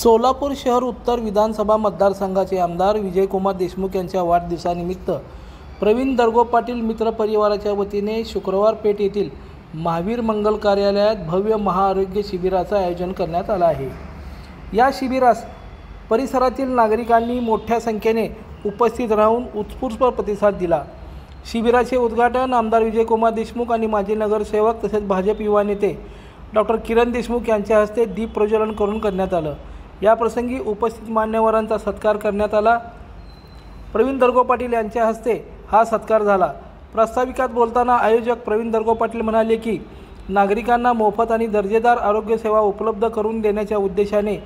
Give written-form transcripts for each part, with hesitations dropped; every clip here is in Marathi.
सोलापूर शहर उत्तर विधानसभा मतदारसंघाचे आमदार विजयकुमार देशमुख यांच्या वाढदिवसानिमित्त प्रवीण दर्गो पाटील मित्र परिवाराच्या वतीने शुक्रवार पेठ येथील महावीर मंगल कार्यालयात भव्य महाआरोग्य शिबिराचे आयोजन करण्यात आले आहे। या शिबिरास परिसरातील नागरिकांनी मोठ्या संख्येने उपस्थित राहून उत्स्फूर्त प्रतिसाद दिला। शिबिराचे उद्घाटन आमदार विजयकुमार देशमुख आणि माजी नगरसेवक तसेच भाजप युवा नेते डॉक्टर किरण देशमुख यांच्या हस्ते दीप प्रज्वलन करून करण्यात आले। या प्रसंगी उपस्थित मान्यवरांचा सत्कार करण्यात आला। प्रवीण दर्गो पाटील यांच्या हस्ते हा सत्कार झाला। प्रास्ताविकात बोलताना आयोजक प्रवीण दर्गो पाटील म्हणाले की नागरिकांना मोफत आणि दर्जेदार आरोग्य सेवा उपलब्ध करून देण्याच्या उद्देशाने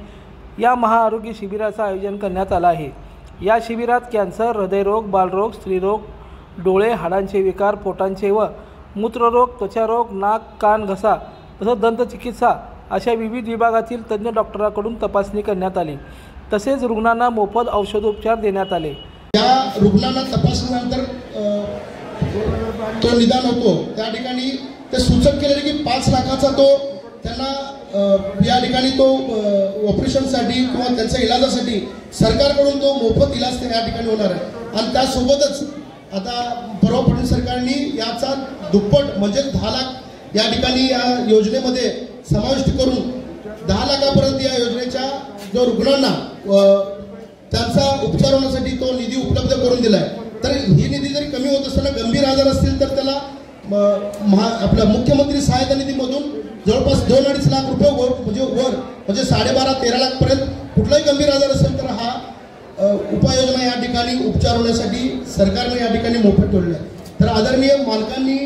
या महाआरोग्य शिबिराचे आयोजन करण्यात आले आहे। या शिबिरात कॅन्सर, हृदयरोग, बालरोग, स्त्रीरोग, डोळे, हाडांचे विकार, पोटांचे व मूत्ररोग, त्वचारोग, नाक, कान, घसा तसेच दंतचिकित्सा अशा विविध विभागातील तज्ञ डॉक्टरांकडून तपासणी करण्यात आली। तसेच रुग्णांना मोफत औषधोपचार देण्यात आले। या रुग्णांना तपासल्यानंतर तो निदान होतो। त्या ठिकाणी ते सूचक केले की 5 लाखाचा तो त्यांना या ठिकाणी तो ऑपरेशनसाठी किंवा त्यांच्या इलाजासाठी सरकारकडून तो मोफत इलाज या ठिकाणी होणार आहे। आणि त्यासोबतच आता परवा फडणवीस सरकारने याचा दुप्पट म्हणजे 10 लाख या ठिकाणी या योजनेमध्ये समाविष्ट करून 10 लाखापर्यंत या योजनेच्या जो रुग्णांना त्यांचा उपचार होण्यासाठी तो निधी उपलब्ध करून दिला आहे। तर ही निधी जरी कमी होत असताना गंभीर आजार असतील तर त्याला आपल्या मुख्यमंत्री सहायता निधीमधून जवळपास 2-2.5 लाख रुपये म्हणजे 12.5-13 लाख पर्यंत कुठलाही गंभीर आजार असेल तर हा उपाययोजना या ठिकाणी उपचार होण्यासाठी सरकारने या ठिकाणी मोफत ठेवले आहे। तर आदरणीय मालकांनी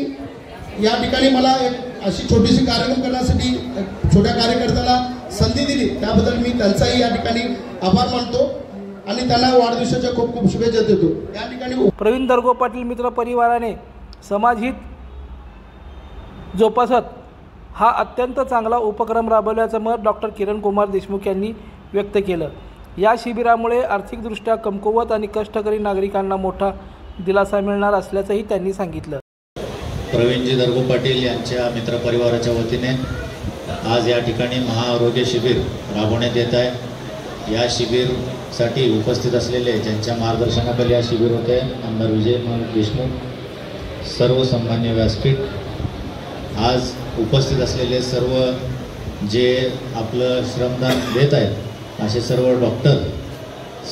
या ठिकाणी मला एक अशी छोटीशी कार्यक्रम करण्यासाठी छोट्या कार्यकर्त्याला संधी दिली, त्याबद्दल मी त्यांचाही या ठिकाणी आभार मानतो आणि त्यांना वाढदिवसाच्या खूप खूप शुभेच्छा देतो। या ठिकाणी प्रवीण दर्गो पाटील मित्र परिवाराने समाजहित जोपासत हा अत्यंत चांगला उपक्रम राबवल्याचं मत डॉक्टर किरण कुमार देशमुख यांनी व्यक्त केलं। या शिबिरामुळे आर्थिकदृष्ट्या कमकुवत आणि कष्टकरी नागरिकांना मोठा दिलासा मिळणार असल्याचंही त्यांनी सांगितलं। प्रवीणजी दर्गो पाटील यांच्या मित्रपरिवाराच्या वतीने आज या ठिकाणी महाआरोग्य शिबिर राबवण्यात येत आहे। या शिबिरसाठी उपस्थित असलेले ज्यांच्या मार्गदर्शनाखाली हा शिबिर होते आमदार विजयकुमार देशमुख, सर्व सन्मान्य व्यासपीठ, आज उपस्थित असलेले सर्व जे आपलं श्रमदान देत आहेत असे सर्व डॉक्टर,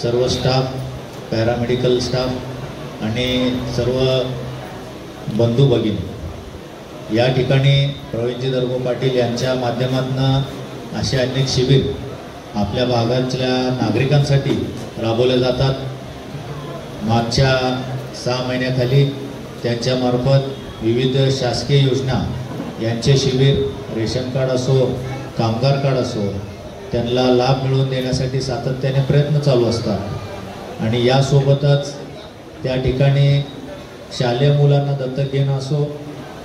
सर्व स्टाफ, पॅरामेडिकल स्टाफ आणि सर्व बंधू भगिनी, या ठिकाणी प्रवीणजी दर्गो पाटील यांच्या माध्यमातून असे अनेक शिबिर आपल्या भागातल्या नागरिकांसाठी राबवले जातात। मागच्या 6 महिन्याखाली त्यांच्यामार्फत विविध शासकीय योजना यांचे शिबिर, रेशन कार्ड असो, कामगार कार्ड असो, त्यांना लाभ मिळवून देण्यासाठी सातत्याने प्रयत्न चालू असतात। आणि यासोबतच त्या ठिकाणी शालेय मुलांना दत्तक घेणं असो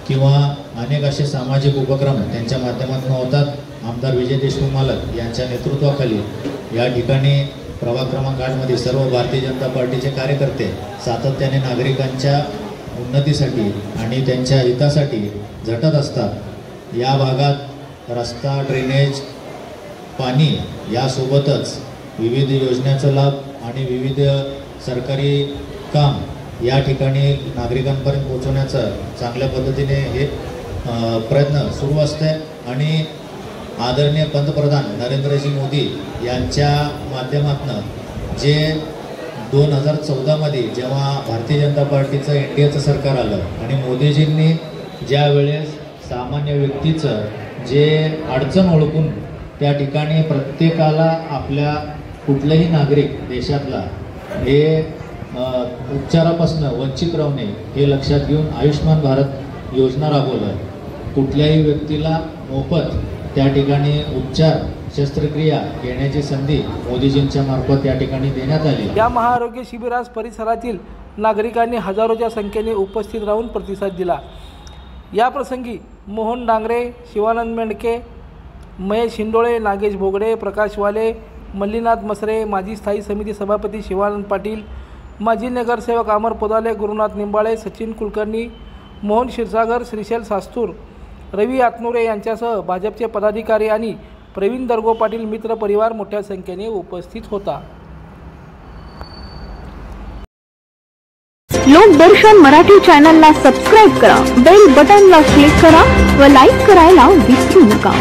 किंवा अनेक असे सामाजिक उपक्रम त्यांच्या माध्यमातून होतात। आमदार विजय देशमुख मालक यांच्या नेतृत्वाखाली या ठिकाणी प्रभाग क्रमांक 8मध्ये सर्व भारतीय जनता पार्टीचे कार्यकर्ते सातत्याने नागरिकांच्या उन्नतीसाठी आणि त्यांच्या हितासाठी झटत असतात। या भागात रस्ता, ड्रेनेज, पाणी यासोबतच विविध योजनेचा लाभ आणि विविध सरकारी काम या ठिकाणी नागरिकांपर्यंत पोहोचवण्याचं चांगल्या पद्धतीने हे प्रयत्न सुरू असते। आणि आदरणीय पंतप्रधान नरेंद्रजी मोदी यांच्या माध्यमातून जे 2014मध्ये जेव्हा भारतीय जनता पार्टीचं NDAचं सरकार आलं आणि मोदीजींनी ज्या वेळेस सामान्य व्यक्तीचं जे अडचण ओळखून त्या ठिकाणी प्रत्येकाला आपल्या कुठलाही नागरिक देशातला हे उपचारापासून वंचित राहणे हे लक्षात घेऊन आयुष्मान भारत योजना राबवलं। कुठल्याही व्यक्तीला मोफत त्या ठिकाणी उपचार, शस्त्रक्रिया घेण्याची संधी मोदीजींच्या मार्फत या ठिकाणी देण्यात आली। या महाआरोग्य शिबिरास परिसरातील नागरिकांनी हजारोच्या संख्येने उपस्थित राहून प्रतिसाद दिला। या प्रसंगी मोहन डांगरे, शिवानंद मेंढके, महेश हिंडोळे, नागेश भोगडे, प्रकाश वाले, मल्लीनाथ मसरे, माजी स्थायी समिती सभापती शिवानंद पाटील, माजी नगरसेवक अमर पोदाले, गुरुनाथ निंबाळे, सचिन कुलकर्णी, मोहन क्षीरसागर, श्रीशैल सास्तूर, रवी आत्नुरे यांच्यासह भाजपचे पदाधिकारी आणि प्रवीण दर्गो पाटील मित्र परिवार मोठ्या संख्येने उपस्थित होता। लोकदर्शन मराठी चॅनलला सबस्क्राइब करा, बेल बटनला क्लिक करा व लाईक करायला विसरू नका।